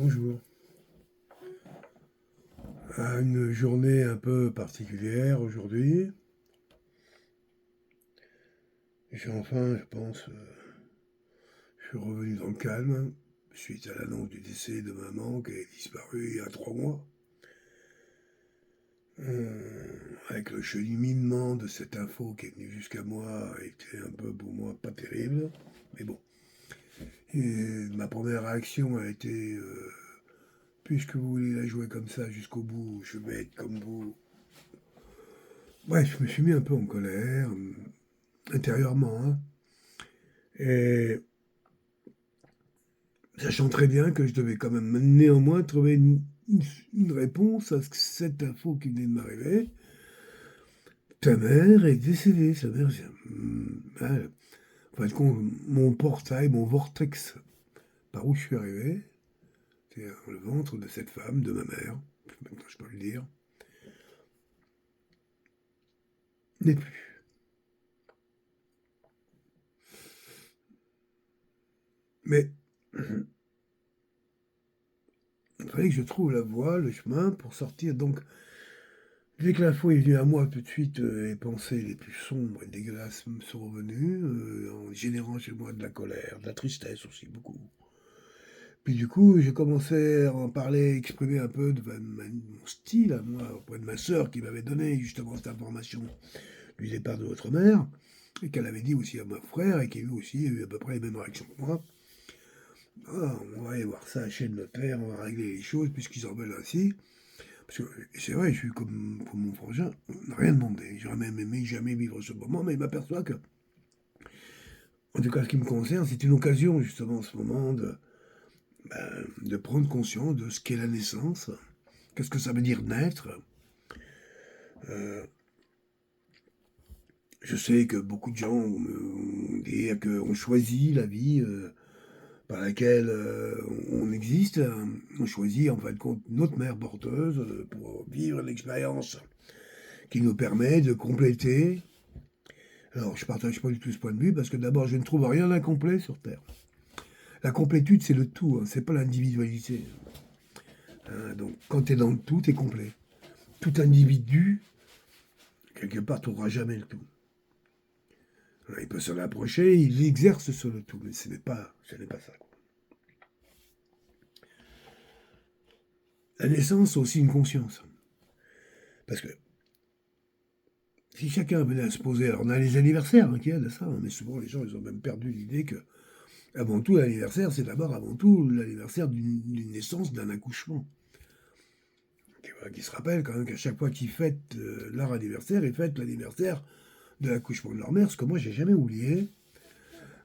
Bonjour. Une journée un peu particulière aujourd'hui. J'ai enfin, je pense, je suis revenu dans le calme suite à l'annonce du décès de maman qui a disparu il y a 3 mois. Avec le cheminement de cette info qui est venue jusqu'à moi a été un peu pour moi pas terrible. Mais bon. Et ma première réaction a été puisque vous voulez la jouer comme ça jusqu'au bout, je vais être comme vous. Bref, je me suis mis un peu en colère, intérieurement, hein. Et sachant très bien que je devais quand même néanmoins trouver une réponse à cette info qui venait de m'arriver. Ta mère est décédée, sa mère. En fin de compte, mon portail, mon vortex, par où je suis arrivé, c'est le ventre de cette femme, de ma mère, maintenant je peux le dire, n'est plus. Mais il fallait que je trouve la voie, le chemin pour sortir. Donc, dès que l'info est venue à moi, tout de suite, les pensées les plus sombres et dégueulasses me sont revenues, en générant chez moi de la colère, de la tristesse aussi, beaucoup. Puis du coup, j'ai commencé à en parler, exprimer un peu de mon style à moi, auprès de ma sœur qui m'avait donné justement cette information du départ de votre mère, et qu'elle avait dit aussi à mon frère, et qui lui aussi a eu à peu près les mêmes réactions que moi. Ah, on va aller voir ça chez le notaire, on va régler les choses puisqu'ils en veulent ainsi. Parce que c'est vrai, je suis comme mon frangin, on n'a rien demandé. J'aurais même aimé jamais vivre ce moment, mais il m'aperçoit que, en tout cas, ce qui me concerne, c'est une occasion, justement, en ce moment, de prendre conscience de ce qu'est la naissance, qu'est-ce que ça veut dire naître. Euh, je sais que beaucoup de gens vont dire qu'on choisit la vie par laquelle on existe. On choisit, en fin de compte, notre mère porteuse pour vivre l'expérience qui nous permet de compléter. Alors, je ne partage pas du tout ce point de vue parce que d'abord, je ne trouve rien d'incomplet sur Terre. La complétude, c'est le tout, hein, c'est pas l'individualité. Donc, quand tu es dans le tout, tu es complet. Tout individu, quelque part, tu n'auras jamais le tout. Il peut s'en approcher, il exerce sur le tout, mais ce n'est pas ça. Quoi. La naissance, c'est aussi une conscience. Parce que si chacun venait à se poser, alors on a les anniversaires qui aident à ça, hein, mais souvent les gens ils ont même perdu l'idée que avant tout l'anniversaire, c'est d'abord avant tout l'anniversaire d'une naissance, d'un accouchement. Qui se rappellent quand même qu'à chaque fois qu'ils fêtent leur anniversaire, ils fêtent l'anniversaire de l'accouchement de leur mère, ce que moi j'ai jamais oublié.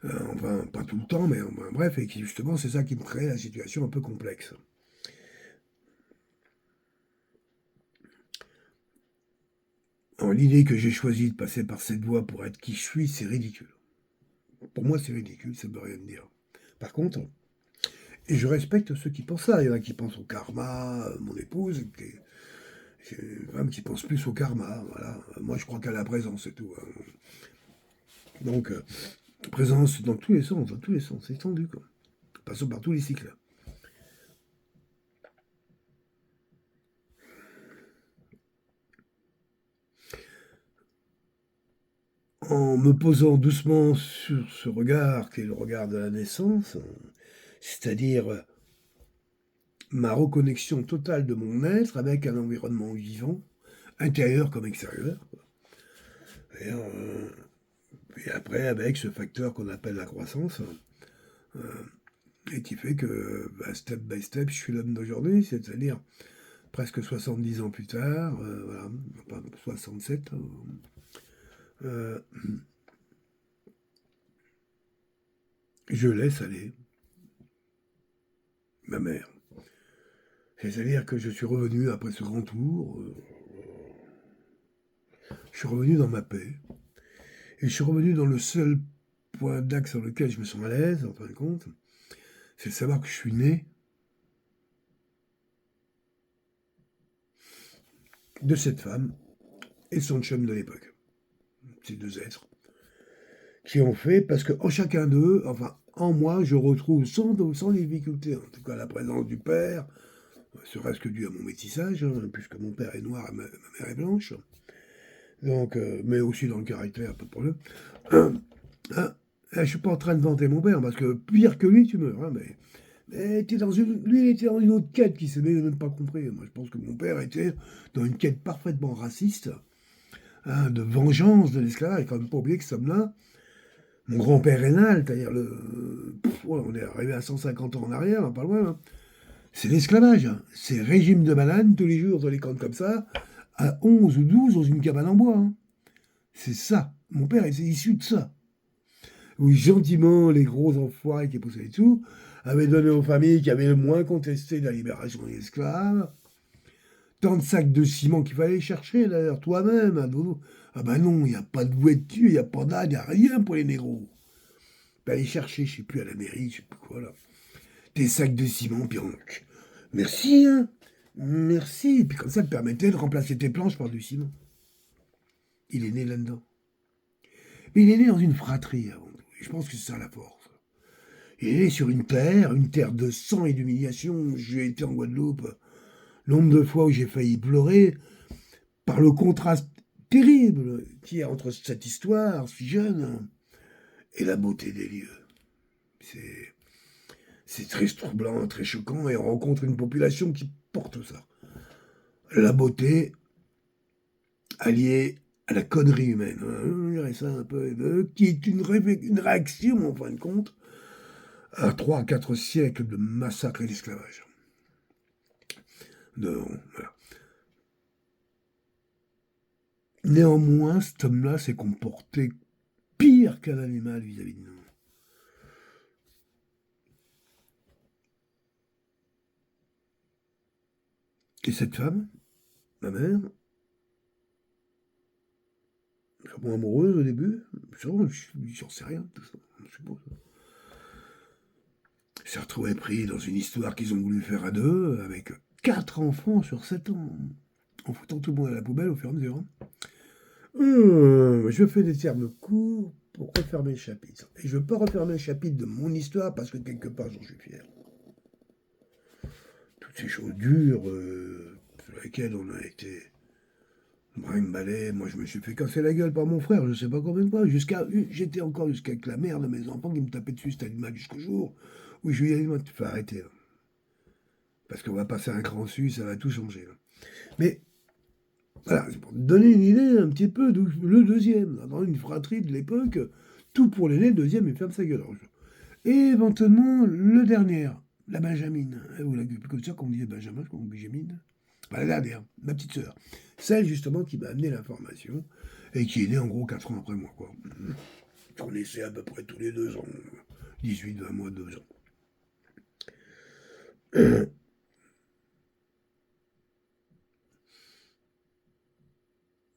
Enfin, pas tout le temps, mais enfin, bref, et qui justement c'est ça qui me crée la situation un peu complexe. L'idée que j'ai choisi de passer par cette voie pour être qui je suis, c'est ridicule. Pour moi, c'est ridicule, ça ne veut rien dire. Par contre, et je respecte ceux qui pensent ça. Il y en a qui pensent au karma, mon épouse, c'est une femme qui pense plus au karma. Voilà. Moi, je crois qu'à la présence, c'est tout. Hein. Donc, présence dans tous les sens, étendu, quoi. Passons par tous les cycles. En me posant doucement sur ce regard qui est le regard de la naissance, c'est-à-dire ma reconnexion totale de mon être avec un environnement vivant, intérieur comme extérieur. Et, puis après, avec ce facteur qu'on appelle la croissance, et qui fait que, step by step, je suis l'homme d'aujourd'hui, c'est-à-dire presque 70 ans plus tard, voilà, pas 67, euh, je laisse aller ma mère. C'est-à-dire que je suis revenu après ce grand tour, je suis revenu dans ma paix, et je suis revenu dans le seul point d'axe sur lequel je me sens à l'aise, en fin de compte, c'est de savoir que je suis né de cette femme et son chum de l'époque. Ces deux êtres qui ont fait, parce qu'en chacun d'eux, enfin, en moi, je retrouve sans difficulté, en tout cas, la présence du père, serait-ce que dû à mon métissage, hein, puisque mon père est noir et ma mère est blanche, donc, mais aussi dans le caractère, pas de problème. Hein, je suis pas en train de vanter mon père, parce que pire que lui, tu meurs, hein, mais lui, il était dans une autre quête qui s'est même pas compris. Moi, je pense que mon père était dans une quête parfaitement raciste, hein, de vengeance de l'esclavage. Il faut quand même pas oublier que ce homme-là, mon grand-père rénal, c'est-à-dire ouais, on est arrivé à 150 ans en arrière, hein, pas loin, hein. C'est l'esclavage, hein. C'est régime de banane tous les jours dans les camps comme ça, à 11 ou 12 dans une cabane en bois, hein. C'est ça. Mon père est issu de ça. Où gentiment, les gros enfoirés qui possédaient tout avaient donné aux familles qui avaient le moins contesté la libération des esclaves tant de sacs de ciment qu'il fallait chercher, d'ailleurs, toi-même, à dodo. Ah ben non, il n'y a pas de voiture, il n'y a pas d'âne, il n'y a rien pour les négros. Aller chercher, je sais plus, à la mairie, je sais plus quoi, là. Des sacs de ciment, puis merci, hein. Merci. Et puis comme ça, te permettait de remplacer tes planches par du ciment. Il est né là-dedans. Mais il est né dans une fratrie avant tout. Et je pense que c'est ça la force. Il est né sur une terre de sang et d'humiliation. J'ai été en Guadeloupe. Nombre de fois où j'ai failli pleurer par le contraste terrible qu'il y a entre cette histoire si jeune et la beauté des lieux. C'est, c'est très troublant, très choquant, et on rencontre une population qui porte ça. La beauté alliée à la connerie humaine, on dirait ça un peu, qui est une réaction, en fin de compte, à 3 à 4 siècles de massacre et d'esclavage. Voilà. Néanmoins, cet homme-là s'est comporté pire qu'un animal vis-à-vis de nous. Et cette femme, ma mère, sûrement amoureuse au début, sûrement, j'en sais rien, tout ça, je sais pas. S'est retrouvé pris dans une histoire qu'ils ont voulu faire à deux, avec 4 enfants sur 7 ans, en foutant tout le monde à la poubelle au fur et à mesure. Je fais des termes courts pour refermer le chapitre. Et je veux pas refermer le chapitre de mon histoire parce que quelque part j'en suis fier. Toutes ces choses dures sur lesquelles on a été brinque-balai, moi je me suis fait casser la gueule par mon frère, je sais pas combien de fois, j'étais encore jusqu'avec la mère de mes enfants qui me tapait dessus, c'était mal jusqu'au jour où je lui ai dit, tu fais arrêter là. Parce qu'on va passer un cran dessus, ça va tout changer. Là. Mais voilà, c'est pour te donner une idée un petit peu, le deuxième, dans une fratrie de l'époque, tout pour l'aîné, le deuxième, il ferme sa gueule. Et éventuellement, le dernier, la Benjamine, ou la comme ça qu'on disait Benjamin, je crois, ou Benjamine. Enfin, la dernière, ma petite sœur. Celle justement qui m'a amené l'information et qui est née en gros 4 ans après moi. Quoi. On naissait à peu près tous les 2 ans. 18, 20 mois, 2 ans.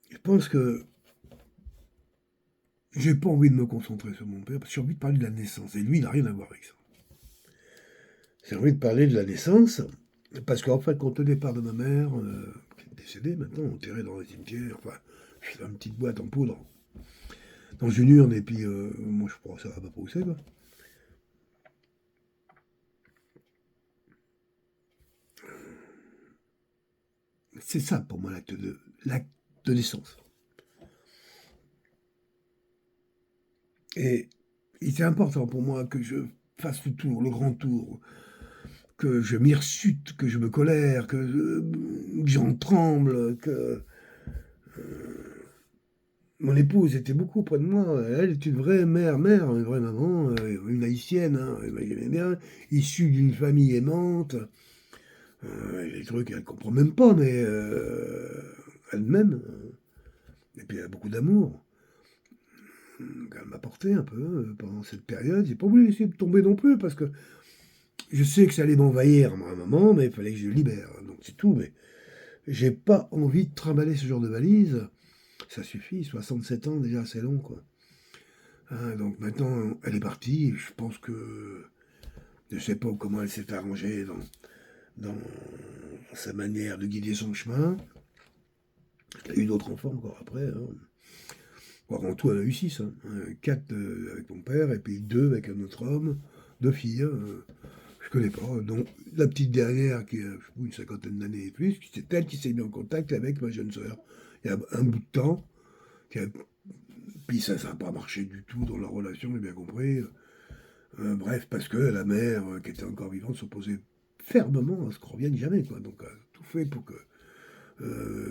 Je pense que j'ai pas envie de me concentrer sur mon père parce que j'ai envie de parler de la naissance. Et lui, il n'a rien à voir avec ça. J'ai envie de parler de la naissance parce qu'en fait, quand au départ de ma mère, qui est décédée maintenant, enterrée dans le cimetière, enfin, je fais une petite boîte en poudre dans une urne, et puis moi je crois que ça va pas pousser, quoi. C'est ça pour moi l'acte de naissance. Et il était important pour moi que je fasse le tour, le grand tour, que je m'hirsute, que je me colère, que j'en tremble, que mon épouse était beaucoup près de moi. Elle est une vraie mère, une vraie maman, une haïtienne, hein, imaginez bien, issue d'une famille aimante. Les trucs, elle comprend même pas, mais elle-même. Et puis elle a beaucoup d'amour. Donc elle m'a porté un peu pendant cette période. J'ai pas voulu laisser tomber non plus parce que je sais que ça allait m'envahir à un moment, mais il fallait que je libère. Donc c'est tout. Mais j'ai pas envie de trimballer ce genre de valise. Ça suffit. 67 ans déjà, c'est long, quoi. Hein, donc maintenant, elle est partie. Je pense que je sais pas comment elle s'est arrangée dans sa manière de guider son chemin. Elle a eu d'autres enfants encore après. Hein. Bon, en tout, on a eu 6, hein. 4 avec mon père, et puis 2 avec un autre homme, 2 filles, hein, je connais pas. Donc, la petite dernière, qui a, je sais pas, une cinquantaine d'années et plus, c'est elle qui s'est mise en contact avec ma jeune sœur. Il y a un bout de temps, qui a- puis ça n'a pas marché du tout dans leur relation, j'ai bien compris. Bref, parce que la mère, qui était encore vivante, s'opposait fermement à ce qu'on revienne jamais, quoi. Donc, tout fait pour que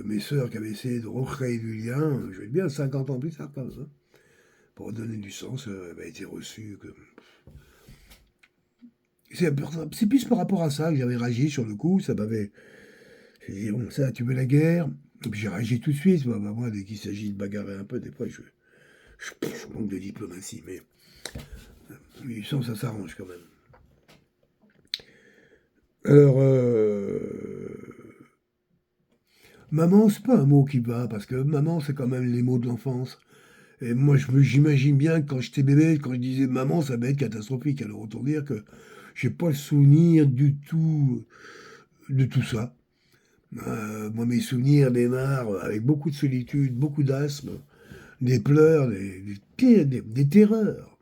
mes sœurs qui avaient essayé de recréer du lien, je vais bien 50 ans plus tard, quand même, hein, pour donner du sens, avait été reçue. C'est plus par rapport à ça que j'avais réagi sur le coup. Ça m'avait. J'ai dit, bon, ça, tu veux la guerre? Et puis j'ai réagi tout de suite. Moi, dès qu'il s'agit de bagarrer un peu, des fois, je manque de diplomatie, mais ça s'arrange quand même. Alors, maman, c'est pas un mot qui va, parce que maman, c'est quand même les mots de l'enfance. Et moi, j'imagine bien que quand j'étais bébé, quand je disais maman, ça va être catastrophique. Alors, autant dire que j'ai pas le souvenir du tout de tout ça. Moi, mes souvenirs démarrent avec beaucoup de solitude, beaucoup d'asthme, des pleurs, des terreurs.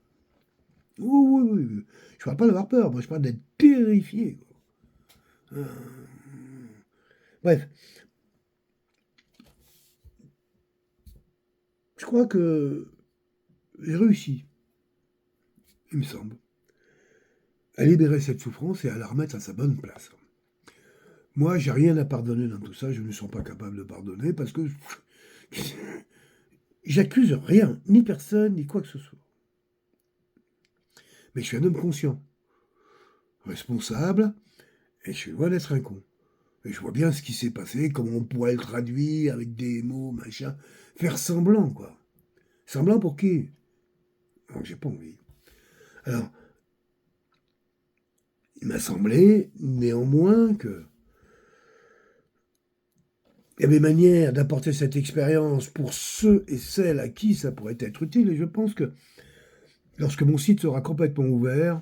Oui, oui, oui, oui. Je parle pas d'avoir peur, moi je parle d'être terrifié, quoi. Euh, Bref, je crois que j'ai réussi, il me semble, à libérer cette souffrance et à la remettre à sa bonne place. Moi, j'ai rien à pardonner dans tout ça, je ne me sens pas capable de pardonner parce que j'accuse rien, ni personne, ni quoi que ce soit. Mais je suis un homme conscient, responsable, et je suis loin d'être un con. Et je vois bien ce qui s'est passé, comment on pourrait le traduire avec des mots, machin. Faire semblant, quoi. Semblant pour qui? Alors, j'ai pas envie. Alors, il m'a semblé, néanmoins, que il y avait manière d'apporter cette expérience pour ceux et celles à qui ça pourrait être utile. Et je pense que lorsque mon site sera complètement ouvert,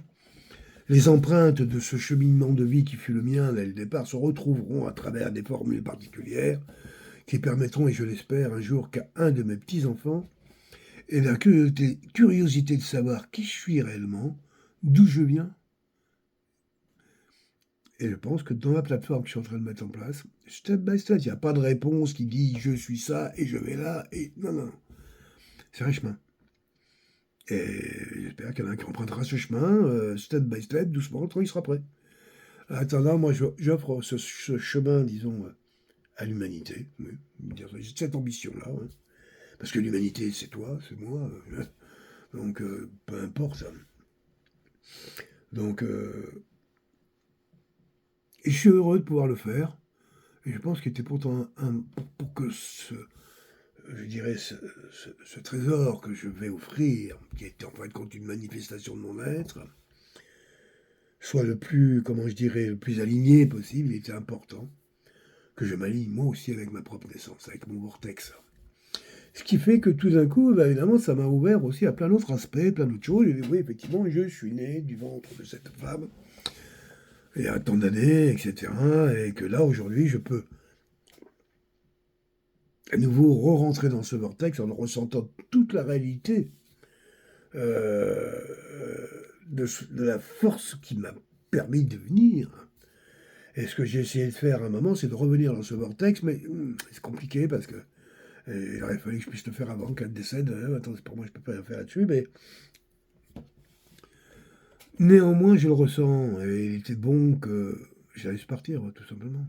les empreintes de ce cheminement de vie qui fut le mien dès le départ se retrouveront à travers des formules particulières qui permettront, et je l'espère, un jour qu'à un de mes petits-enfants ait la curiosité de savoir qui je suis réellement, d'où je viens. Et je pense que dans la plateforme que je suis en train de mettre en place, step by step, il n'y a pas de réponse qui dit je suis ça et je vais là. Et non, non, non. C'est un chemin. Et j'espère qu'il y en a un qui empruntera ce chemin, step by step, doucement, quand il sera prêt. En attendant, moi, j'offre ce chemin, disons, à l'humanité. Oui, j'ai cette ambition-là. Hein. Parce que l'humanité, c'est toi, c'est moi. Donc, peu importe. Donc, et je suis heureux de pouvoir le faire. Et je pense qu'il était pourtant pour que je dirais, ce trésor que je vais offrir, qui est en fin de compte une manifestation de mon être, soit le plus, comment je dirais, le plus aligné possible. Il était important que je m'aligne moi aussi avec ma propre naissance, avec mon vortex. Ce qui fait que tout d'un coup, bah, évidemment, ça m'a ouvert aussi à plein d'autres aspects, plein d'autres choses. Et oui, effectivement, je suis né du ventre de cette femme, il y a tant d'années, etc. Et que là, aujourd'hui, je peux à nouveau re-rentrer dans ce vortex en ressentant toute la réalité euh, de la force qui m'a permis de venir. Et ce que j'ai essayé de faire à un moment, c'est de revenir dans ce vortex, mais c'est compliqué parce que il aurait fallu que je puisse le faire avant qu'elle décède. Attends, pour moi, je peux pas rien faire là-dessus, mais néanmoins, je le ressens. Et il était bon que j'allais partir, tout simplement.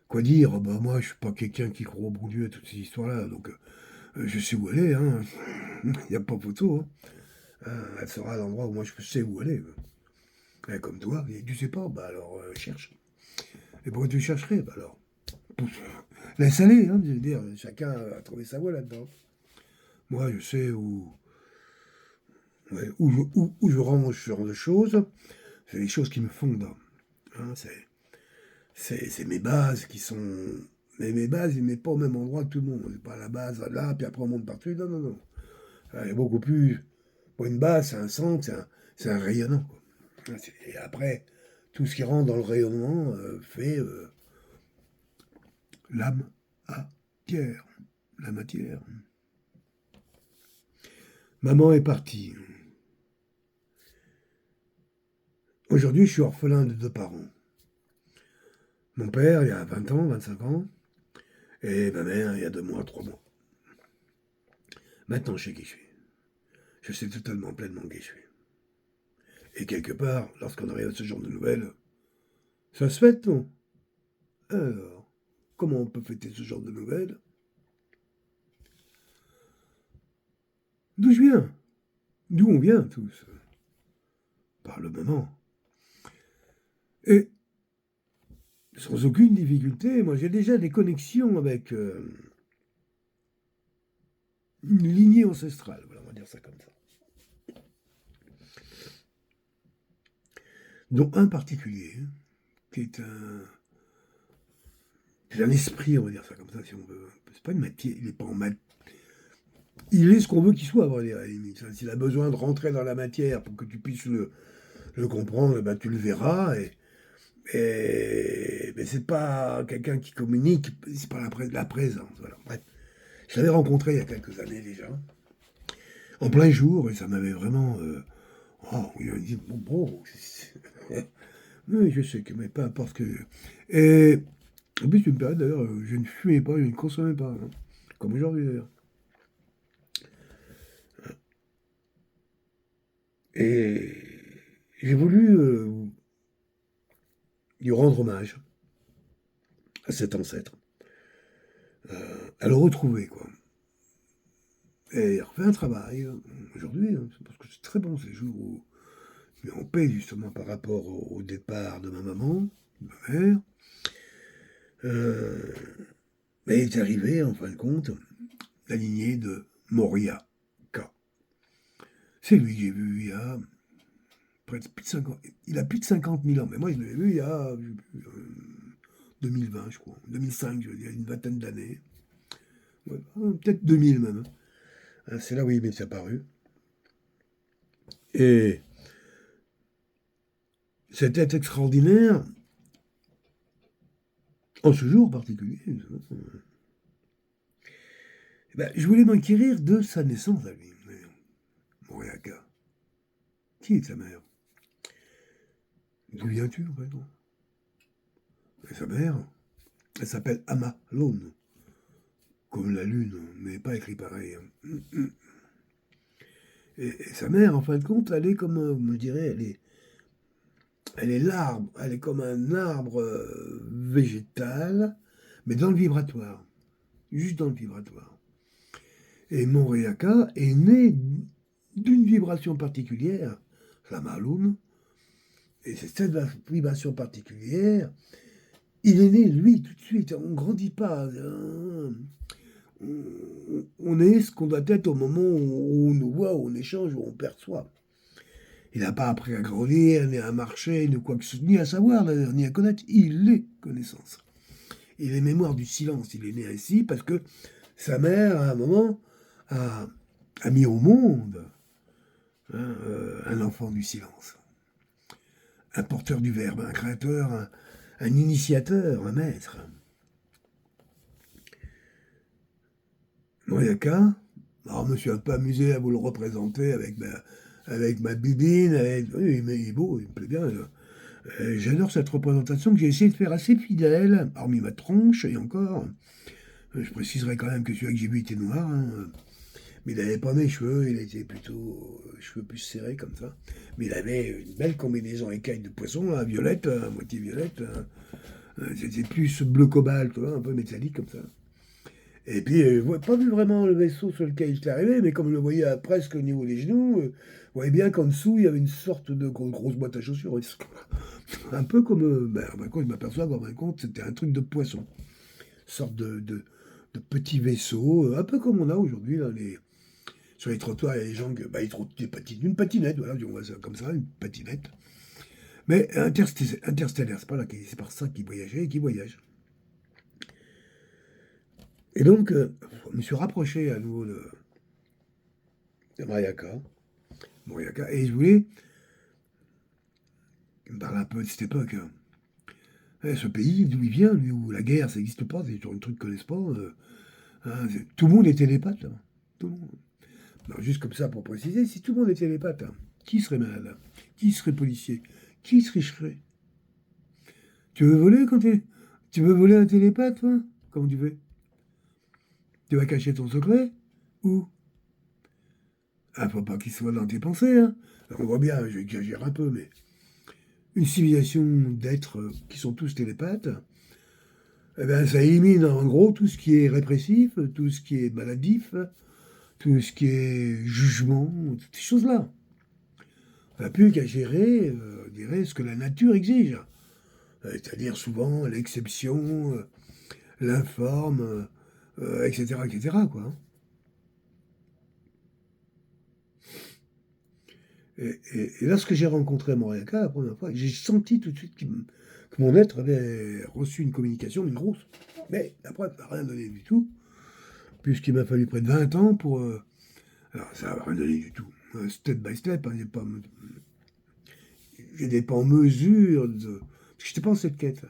Quoi dire? Bah, moi, je suis pas quelqu'un qui croit au bon Dieu et toutes ces histoires-là, donc je sais où aller, hein. Il n'y a pas photo, hein. Elle sera à l'endroit où moi je sais où aller. Comme toi, et tu sais pas, bah alors cherche. Et pourquoi tu chercherais? Bah alors, laisse aller, hein, je veux dire, chacun a trouvé sa voie là-dedans. Moi, je sais ouais, où je range ce genre de choses. C'est les choses qui me fondent. Hein, c'est mes bases qui sont. Mais mes bases, ils ne mettent pas au même endroit que tout le monde. C'est pas la base là, puis après on monte partout. Non, non, non. Il y a beaucoup plus. Pour une base, c'est un centre, c'est un rayonnant, quoi. Et après, tout ce qui rentre dans le rayonnement fait l'âme à Pierre. la matière. Maman est partie. Aujourd'hui, je suis orphelin de 2 parents. Mon père, il y a 20 ans, 25 ans, et ma mère, il y a 2 mois, 3 mois. Maintenant, je sais qui je suis. Je sais totalement, pleinement qui je suis. Et quelque part, lorsqu'on arrive à ce genre de nouvelles, ça se fête, non? Alors, comment on peut fêter ce genre de nouvelles? D'où je viens? D'où on vient tous? Par le moment. Et sans aucune difficulté, moi j'ai déjà des connexions avec une lignée ancestrale, voilà, on va dire ça comme ça. Dont un particulier, qui est un esprit, on va dire ça comme ça, si on veut. C'est pas une matière, il est pas en matière. Il est ce qu'on veut qu'il soit, à vrai dire, à la limite. S'il a besoin de rentrer dans la matière pour que tu puisses le comprendre, ben, tu le verras. Mais c'est pas quelqu'un qui communique, c'est pas la présence. Voilà. Bref. Je l'avais rencontré il y a quelques années déjà, en plein jour, et ça m'avait vraiment. Oh, il m'a dit, bon, oui, je sais que, mais peu importe ce que. Et en plus, une période d'ailleurs, je ne fumais pas, je ne consommais pas, hein, comme aujourd'hui d'ailleurs. Et j'ai voulu lui rendre hommage à cet ancêtre, à le retrouver, quoi. Et il refait un travail, aujourd'hui, hein, parce que c'est très bon ces jours où je mets en paix justement par rapport au départ de ma maman, de ma mère. Euh, mais il est arrivé, en fin de compte, la lignée de Moria K. C'est lui que j'ai vu il y a près de plus de 50, il a plus de 50 000 ans, mais moi je l'ai vu il y a 2020, je crois, 2005, je veux dire, une vingtaine d'années. Ouais, peut-être 2000 même. C'est là où il m'est apparu. Et c'était extraordinaire, en ce jour particulier. Ben, je voulais m'enquérir de sa naissance à lui, Moriaka. Qui est sa mère? D'où viens-tu, en fait? Et sa mère, elle s'appelle Amalone, comme la lune, mais pas écrit pareil, hein. Et sa mère, en fin de compte, elle est comme, vous me direz, elle est l'arbre, elle est comme un arbre végétal, mais dans le vibratoire, juste dans le vibratoire. Et Moriaka est né d'une vibration particulière, la Maloum, et c'est cette vibration particulière, il est né, lui, tout de suite, on ne grandit pas, hein. On est ce qu'on doit être au moment où on nous voit, où on échange, où on perçoit. Il n'a pas appris à grandir, ni à marcher, ni quoi que ce soit, ni à savoir, ni à connaître. Il est connaissance. Il est mémoire du silence. Il est né ainsi parce que sa mère, à un moment, a mis au monde, hein, un enfant du silence. Un porteur du verbe, un créateur, un initiateur, un maître. Moyaka, alors je me suis un peu amusé à vous le représenter avec ma bibine, oui, mais il est beau, il me plaît bien. J'adore cette représentation que j'ai essayé de faire assez fidèle, hormis ma tronche, et encore. Je préciserai quand même que celui que j'ai vu était noir, hein, mais il n'avait pas mes cheveux, il était plutôt cheveux plus serrés comme ça. Mais il avait une belle combinaison écaille de poisson, là, violette, à moitié violette. C'était plus bleu cobalt, tu vois, un peu métallique comme ça. Et puis, je n'ai pas vu vraiment le vaisseau sur lequel il était arrivé, mais comme je le voyais presque au niveau des genoux, je voyais bien qu'en dessous, il y avait une sorte de grosse boîte à chaussures. Un peu comme. Quand je m'aperçois qu'en fin de compte, c'était un truc de poisson. Une sorte de petit vaisseau, un peu comme on a aujourd'hui, là, sur les trottoirs, il y a des gens qui ils trottent une patinette, voilà, on voit ça comme ça, une patinette. Mais interstellaire, c'est par ça qu'ils voyageaient et qu'ils voyagent. Et donc, je me suis rapproché à nouveau de Moriaka, et je voulais me parler un peu de cette époque, hein. Ce pays, d'où il vient, lui, où la guerre, ça n'existe pas, c'est toujours un truc qu'ils ne connaissent pas. Hein, tout le monde est télépathe. Hein. Tout le monde. Non, juste comme ça pour préciser, si tout le monde est télépathe, hein, qui serait malade? Qui serait policier? Qui se richerait? Tu veux voler quand tu... Tu veux voler un télépathe, toi? Comment tu fais? Tu vas cacher ton secret? Où? Ah, faut pas qu'il soit dans tes pensées, hein. Alors, on voit bien, j'exagère un peu, mais une civilisation d'êtres qui sont tous télépathes, eh ben, ça élimine en gros tout ce qui est répressif, tout ce qui est maladif, tout ce qui est jugement, toutes ces choses-là. On n'a plus qu'à gérer, je dirais, ce que la nature exige. C'est-à-dire souvent l'exception, l'informe, etc., etc., quoi. Et lorsque j'ai rencontré Moriaka la première fois, j'ai senti tout de suite que mon être avait reçu une communication, une grosse. Mais après, ça n'a rien donné du tout, puisqu'il m'a fallu près de 20 ans pour... alors, ça n'a rien donné du tout. Step by step, hein, j'étais pas en mesure de... Je n'étais pas en cette quête.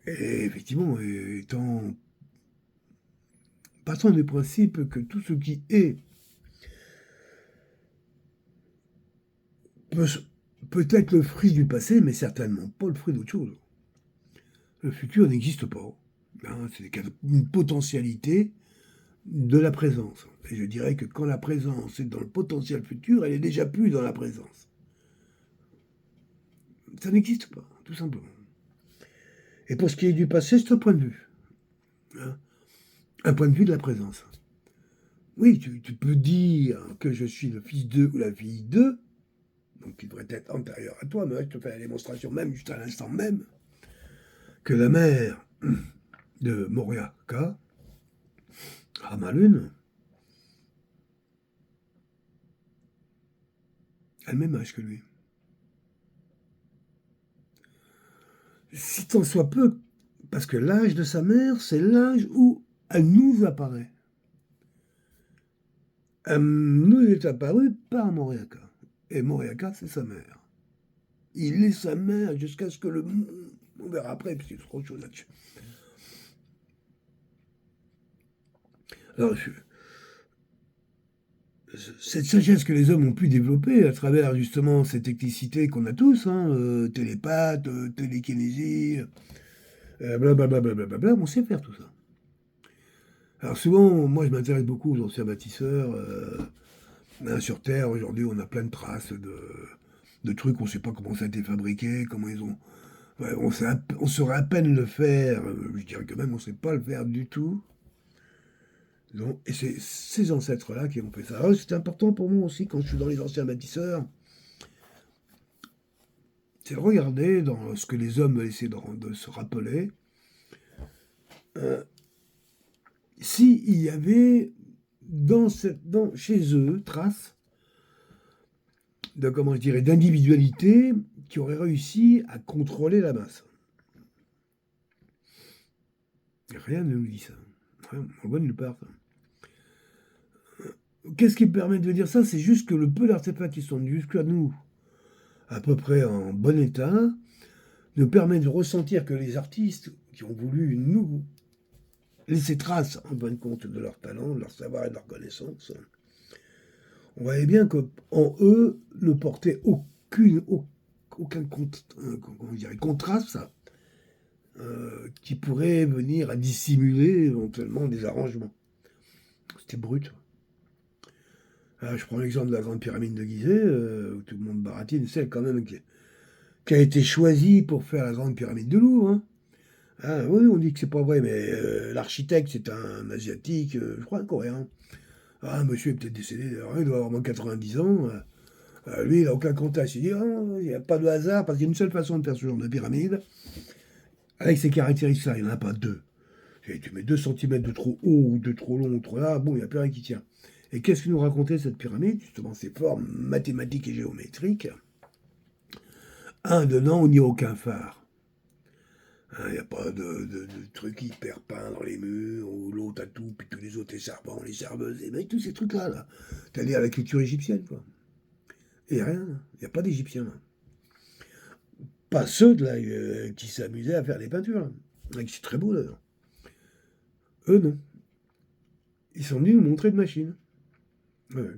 Et effectivement, étant partant du principe que tout ce qui est peut, peut être le fruit du passé, mais certainement pas le fruit d'autre chose. Le futur n'existe pas. Hein, c'est une potentialité de la présence. Et je dirais que quand la présence est dans le potentiel futur, elle est déjà plus dans la présence. Ça n'existe pas, tout simplement. Et pour ce qui est du passé, c'est un point de vue. Hein, un point de vue de la présence. Oui, tu peux dire que je suis le fils d'eux ou la fille d'eux, donc qui devrait être antérieur à toi, mais là, je te fais la démonstration même, juste à l'instant même, que la mère de Moriaka, Ramalune, a le même âge que lui. Si tant soit peu, parce que l'âge de sa mère, c'est l'âge où elle nous apparaît. Elle nous est apparue par Moriaka. Et Moriaka, c'est sa mère. Il est sa mère jusqu'à ce que le... On verra après, parce qu'il y a trop de choses là-dessus. Alors, cette sagesse que les hommes ont pu développer à travers justement cette technicité qu'on a tous, hein, télépathe, télékinésie, blablabla, on sait faire tout ça. Alors souvent, moi je m'intéresse beaucoup aux anciens bâtisseurs. Hein, sur Terre, aujourd'hui, on a plein de traces de trucs, on ne sait pas comment ça a été fabriqué, comment ils ont... Ouais, on saurait à peine le faire, je dirais que même on ne sait pas le faire du tout. Donc, et c'est ces ancêtres-là qui ont fait ça. Alors, c'est important pour moi aussi, quand je suis dans les anciens bâtisseurs, c'est de regarder dans ce que les hommes essaient de se rappeler, euh, s'il y avait chez eux traces de, comment je dirais, d'individualité qui aurait réussi à contrôler la masse. Rien ne nous dit ça. Rien, on voit nulle part. Qu'est-ce qui me permet de dire ça? C'est juste que le peu d'artefacts qui sont jusqu'à nous, à peu près en bon état, nous permet de ressentir que les artistes qui ont voulu nous laisser trace, en bonne compte, de leur talent, de leur savoir et de leur connaissance, on voyait bien qu'en eux ne portait aucun contraste qui pourrait venir à dissimuler éventuellement des arrangements. C'était brut. Alors, je prends l'exemple de la grande pyramide de Gizeh, où tout le monde baratine, celle quand même qui a été choisie pour faire la grande pyramide de Louvre. Hein. Ah, oui, on dit que c'est pas vrai, mais l'architecte, c'est un asiatique, je crois un coréen. Ah, monsieur est peut-être décédé, il doit avoir moins 90 ans. Lui, il n'a aucun contact. Il dit, oh, il n'y a pas de hasard, parce qu'il y a une seule façon de faire ce genre de pyramide. Avec ces caractéristiques-là, il n'y en a pas deux. Et tu mets 2 centimètres de trop haut ou de trop long ou trop là, bon, il n'y a plus rien qui tient. Et qu'est-ce que nous racontait cette pyramide? Justement, ces formes mathématiques et géométriques. Un, dedans, il n'y a aucun phare. Il n'y a pas de trucs hyper peints dans les murs, ou l'autre a tout, puis tous les autres, les servants, les serveuses, et ben, tous ces trucs-là, là. C'est-à-dire la culture égyptienne, quoi. Et rien, il n'y a pas d'Égyptiens, là. Pas ceux là, qui s'amusaient à faire des peintures, là. C'est très beau, d'ailleurs. Eux, non. Ils sont venus nous montrer une machine. Ouais.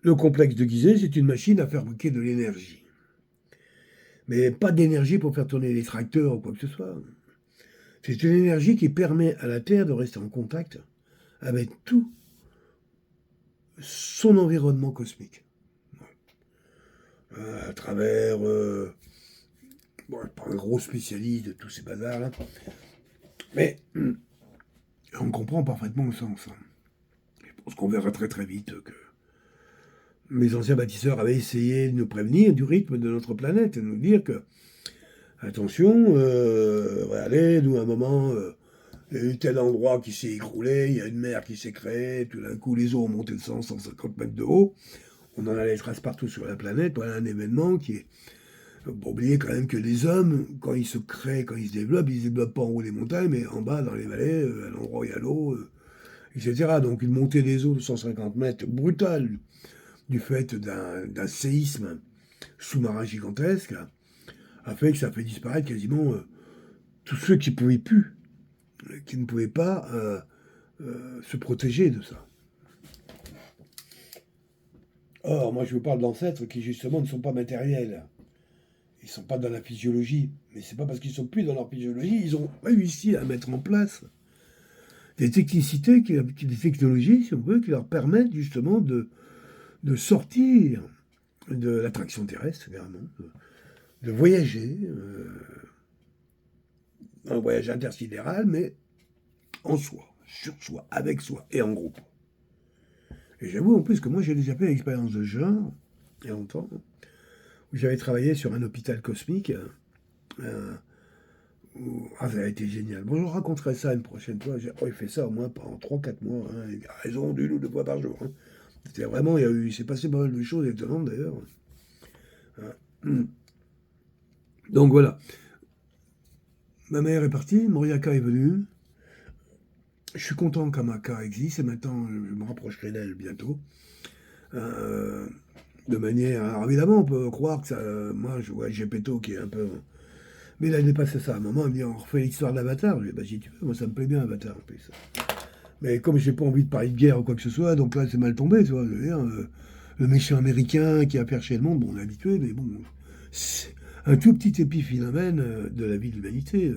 Le complexe de Gizeh, c'est une machine à fabriquer de l'énergie. Mais pas d'énergie pour faire tourner les tracteurs ou quoi que ce soit. C'est une énergie qui permet à la Terre de rester en contact avec tout son environnement cosmique. À travers... bon, je suis pas un gros spécialiste de tous ces bazars là, mais on comprend parfaitement le sens. Je pense qu'on verra très très vite que mes anciens bâtisseurs avaient essayé de nous prévenir du rythme de notre planète, de nous dire que, attention, allez, nous à un moment, il y a eu tel endroit qui s'est écroulé, il y a une mer qui s'est créée, tout d'un coup les eaux ont monté de 100, 150 mètres de haut, on en a les traces partout sur la planète, voilà un événement qui est... Faut pas oublier quand même que les hommes, quand ils se créent, quand ils se développent pas en haut des montagnes, mais en bas, dans les vallées, à l'endroit où il y a l'eau, etc. Donc une montée des eaux de 150 mètres brutale du fait d'un séisme sous-marin gigantesque a fait que ça fait disparaître quasiment tous ceux qui pouvaient plus, qui ne pouvaient pas se protéger de ça. Or, moi je vous parle d'ancêtres qui justement ne sont pas matériels. Ils ne sont pas dans la physiologie. Mais c'est pas parce qu'ils sont plus dans leur physiologie, ils ont réussi à mettre en place des technicités, des technologies, si on veut, qui leur permettent justement de sortir de l'attraction terrestre, carrément, de voyager, un voyage intersidéral, mais en soi, sur soi, avec soi et en groupe. Et j'avoue en plus que moi j'ai déjà fait une expérience de genre, il y a longtemps, où j'avais travaillé sur un hôpital cosmique. Ah, ça a été génial. Bon, je raconterai ça une prochaine fois. J'ai fait ça au moins pendant 3 4 mois. Hein. Il a raison, 1 ou 2 fois par jour. Hein. C'était vraiment, il s'est passé pas mal de choses étonnantes d'ailleurs. Hein. Donc voilà. Ma mère est partie, Moriaka est venue. Je suis content qu'Amaka existe et maintenant je me rapprocherai d'elle bientôt. Euh, de manière. Alors évidemment, on peut croire que ça. Moi, je vois Gepetto qui est un peu. Mais là, il n'est pas ça. À un moment, elle me dit on refait l'histoire d'Avatar. Je dis bah si tu veux, moi ça me plaît bien Avatar en plus. Mais comme j'ai pas envie de parler de guerre ou quoi que ce soit, donc là c'est mal tombé, tu vois. Je veux dire, le méchant américain qui a perché le monde, bon, on est habitué, mais bon, c'est un tout petit épiphénomène de la vie de l'humanité.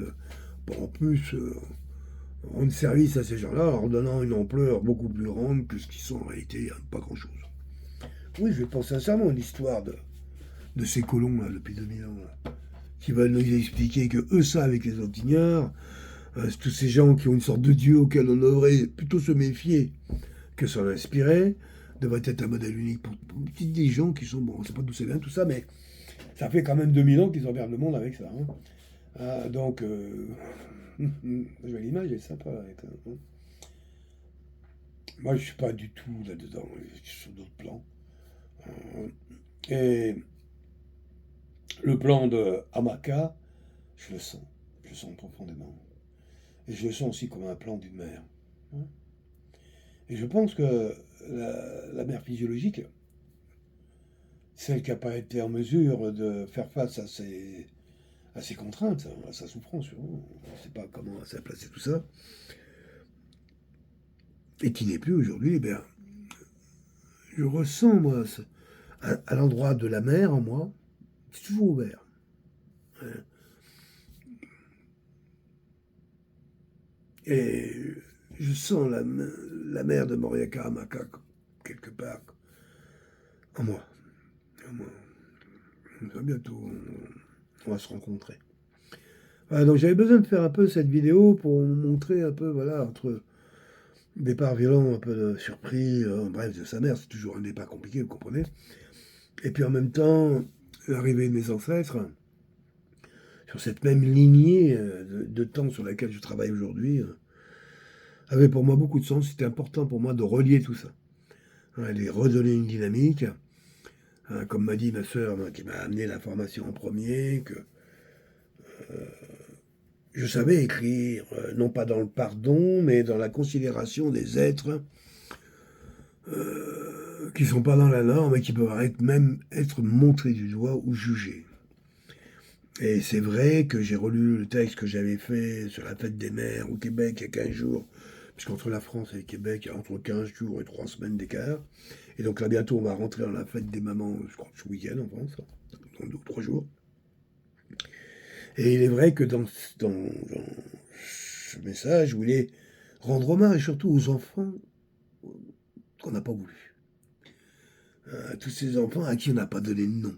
Bon, en plus, rendre service à ces gens-là en leur donnant une ampleur beaucoup plus grande que ce qu'ils sont en réalité, il n'y a pas grand-chose. Oui, je pense sincèrement à l'histoire de ces colons là, depuis 2000 ans, là, qui veulent nous expliquer que eux savent avec les autres ignorent. Tous ces gens qui ont une sorte de dieu auquel on devrait plutôt se méfier que s'en inspirer, devrait être un modèle unique pour des gens qui sont, bon, on ne sait pas d'où c'est bien tout ça, mais ça fait quand même 2000 ans qu'ils emmerdent le monde avec ça. Hein. Donc, l'image est sympa. Hein. Moi, je ne suis pas du tout là-dedans, je suis sur d'autres plans. Euh, et le plan de Hamaka, je le sens profondément. Et je le sens aussi comme un plan d'une mère. Hein. Et je pense que la mère physiologique, celle qui n'a pas été en mesure de faire face à ses contraintes, à sa souffrance, on ne sait pas comment elle s'est placé tout ça, et qui n'est plus aujourd'hui, eh bien, je ressens, moi, à l'endroit de la mère en moi, c'est toujours ouvert. Hein. Et je sens la mère de Moriaka Hamaka quelque part en moi. En moi. Bientôt, on va se rencontrer. Voilà, donc j'avais besoin de faire un peu cette vidéo pour montrer un peu, voilà, entre départ violent, un peu de surpris, bref, de sa mère, c'est toujours un départ compliqué, vous comprenez. Et puis en même temps, l'arrivée de mes ancêtres, sur cette même lignée de temps sur laquelle je travaille aujourd'hui, avait pour moi beaucoup de sens. C'était important pour moi de relier tout ça. Hein, de redonner une dynamique. Hein, comme m'a dit ma sœur, qui m'a amené l'information en premier, que je savais écrire, non pas dans le pardon, mais dans la considération des êtres qui ne sont pas dans la norme et qui peuvent même être montrés du doigt ou jugés. Et c'est vrai que j'ai relu le texte que j'avais fait sur la fête des mères au Québec il y a 15 jours, puisqu'entre la France et le Québec, il y a entre 15 jours et 3 semaines d'écart. Et donc là, bientôt, on va rentrer dans la fête des mamans, je crois, ce week-end en France, dans 2 ou 3 jours. Et il est vrai que dans ce message, je voulais rendre hommage surtout aux enfants qu'on n'a pas voulu. À tous ces enfants à qui on n'a pas donné de nom.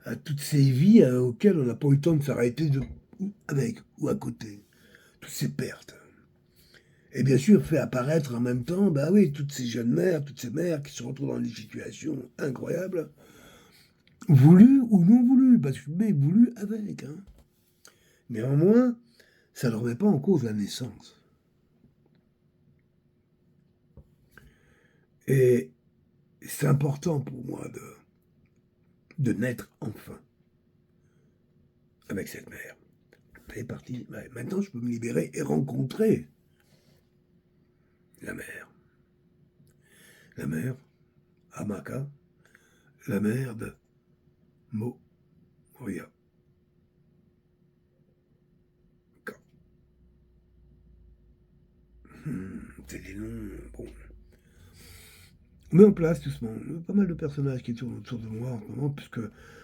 À toutes ces vies auxquelles on n'a pas eu le temps de s'arrêter avec ou à côté. Toutes ces pertes. Et bien sûr, fait apparaître en même temps, bah oui, toutes ces jeunes mères, toutes ces mères qui se retrouvent dans des situations incroyables, voulues ou non voulues, parce que mais voulues avec. Hein. Néanmoins, ça ne remet pas en cause la naissance. Et c'est important pour moi de naître enfin avec cette mère. Elle est partie. Maintenant, je peux me libérer et rencontrer la mère. La mère, Amaka, la mère de Moria. C'est des noms. Bon. On met en place doucement pas mal de personnages qui tournent autour de moi en ce moment, puisque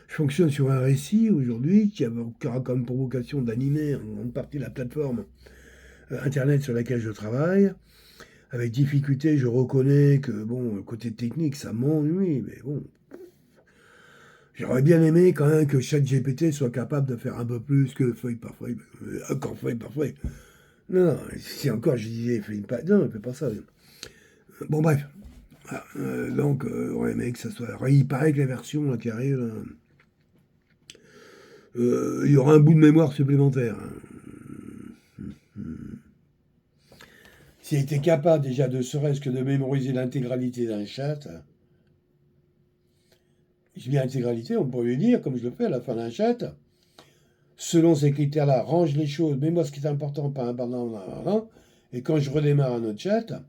je fonctionne sur un récit aujourd'hui qui aura comme provocation d'animer en grande partie la plateforme internet sur laquelle je travaille. Avec difficulté, je reconnais que, bon, le côté technique, ça m'ennuie, mais bon. J'aurais bien aimé quand même que ChatGPT soit capable de faire un peu plus que feuille par feuille, encore feuille par feuille. Non, non, si encore je disais, fais une page. Non, il fait pas ça. Bon, bref. Ah, donc, ouais, mec, ça soit. Il paraît que la version là, qui arrive, là, il y aura un bout de mémoire supplémentaire. Hein. S'il était capable déjà de serait-ce que de mémoriser l'intégralité d'un chat, je dis l'intégralité, on pourrait lui dire, comme je le fais à la fin d'un chat, selon ces critères-là, range les choses, mets-moi ce qui est important, pas un, et quand je redémarre un autre chat,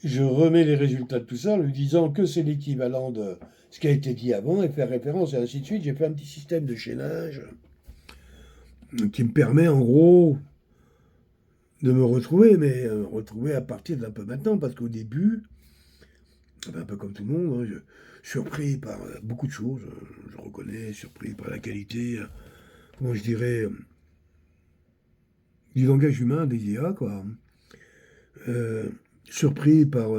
je remets les résultats de tout ça en lui disant que c'est l'équivalent de ce qui a été dit avant et faire référence et ainsi de suite. J'ai fait un petit système de chaînage qui me permet en gros de me retrouver, mais retrouver à partir d'un peu maintenant, parce qu'au début, un peu comme tout le monde, hein, je suis surpris par beaucoup de choses, je reconnais, surpris par la qualité, comment je dirais, du langage humain des IA, quoi. Euh, Surpris par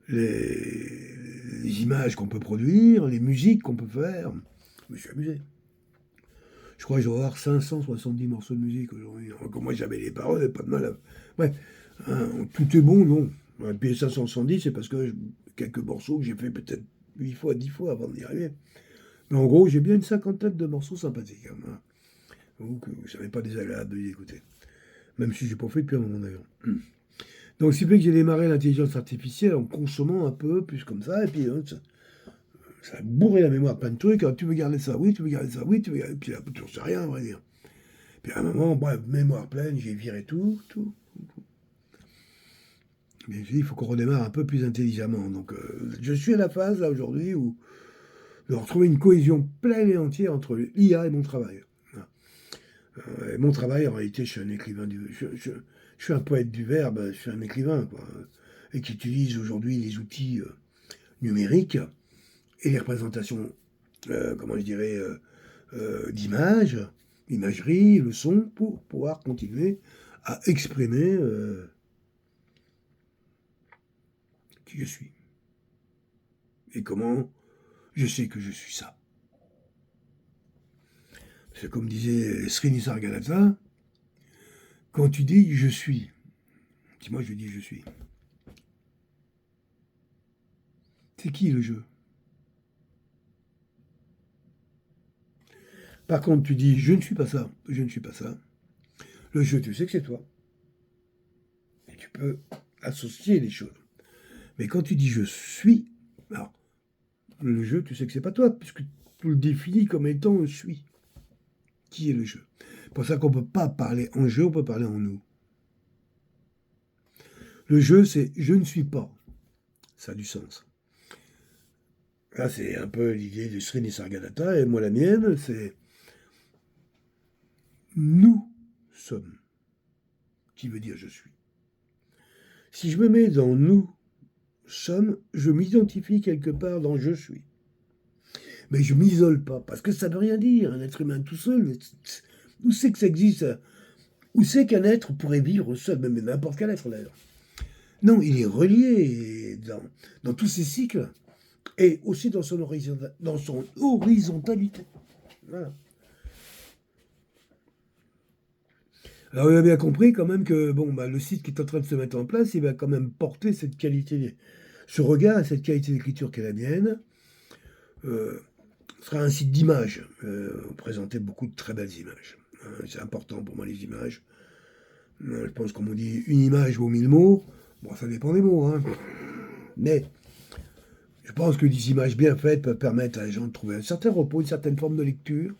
les images qu'on peut produire, les musiques qu'on peut faire. Je me suis amusé. Je crois que je vais avoir 570 morceaux de musique aujourd'hui. Encore moi, j'avais les paroles, pas de mal à... Bref, hein, tout est bon, non. Et puis 570, c'est parce que quelques morceaux que j'ai fait peut-être 8 fois, 10 fois avant d'y arriver. Mais en gros, j'ai bien une cinquantaine de morceaux sympathiques. Hein. Donc, ça n'est pas désagréable de les écouter. Même si j'ai pas fait depuis un moment d'ailleurs. Donc, si bien que j'ai démarré l'intelligence artificielle en consommant un peu, plus comme ça, et puis ça a bourré la mémoire de plein de trucs. Alors, tu veux garder ça, oui, tu veux garder ça, oui, tu veux garder. Puis là, tu ne sais rien, on va dire. Puis à un moment, bref, mémoire pleine, j'ai viré tout. Mais je dis, il faut qu'on redémarre un peu plus intelligemment. Donc, je suis à la phase, là, aujourd'hui, où de retrouver une cohésion pleine et entière entre l'IA et mon travail. Voilà. Et mon travail, en réalité, je suis un écrivain je suis un poète du verbe, je suis un écrivain, quoi. Et qui utilise aujourd'hui les outils numériques et les représentations, comment je dirais, d'images, imagerie, le son, pour pouvoir continuer à exprimer qui je suis. Et comment je sais que je suis ça. C'est comme disait Sri Nisargadatta, quand tu dis je suis, si moi je dis je suis, c'est qui le jeu? Par contre, tu dis je ne suis pas ça, je ne suis pas ça, le jeu, tu sais que c'est toi. Et tu peux associer les choses. Mais quand tu dis je suis, alors, le jeu, tu sais que c'est pas toi, puisque tu le définis comme étant je suis. Qui est le jeu? C'est pour ça qu'on ne peut pas parler en jeu, on peut parler en nous. Le jeu, c'est je ne suis pas. Ça a du sens. Là, c'est un peu l'idée de Sri Nisargadatta, et moi, la mienne, c'est nous sommes, qui veut dire je suis. Si je me mets dans nous sommes, je m'identifie quelque part dans je suis. Mais je m'isole pas, parce que ça veut rien dire, un être humain tout seul. Où c'est que ça existe? Où c'est qu'un être pourrait vivre seul, même n'importe quel être d'ailleurs? Non, il est relié dans tous ses cycles et aussi dans son horizontalité. Voilà. Alors, il a bien compris quand même que bon, bah, le site qui est en train de se mettre en place, il va quand même porter cette qualité, ce regard et cette qualité d'écriture qu'est la mienne. Ce sera un site d'images. Présenter beaucoup de très belles images. C'est important pour moi les images. Je pense qu'on me dit une image vaut 1000 mots. Bon, ça dépend des mots, hein. Mais je pense que des images bien faites peuvent permettre à les gens de trouver un certain repos, une certaine forme de lecture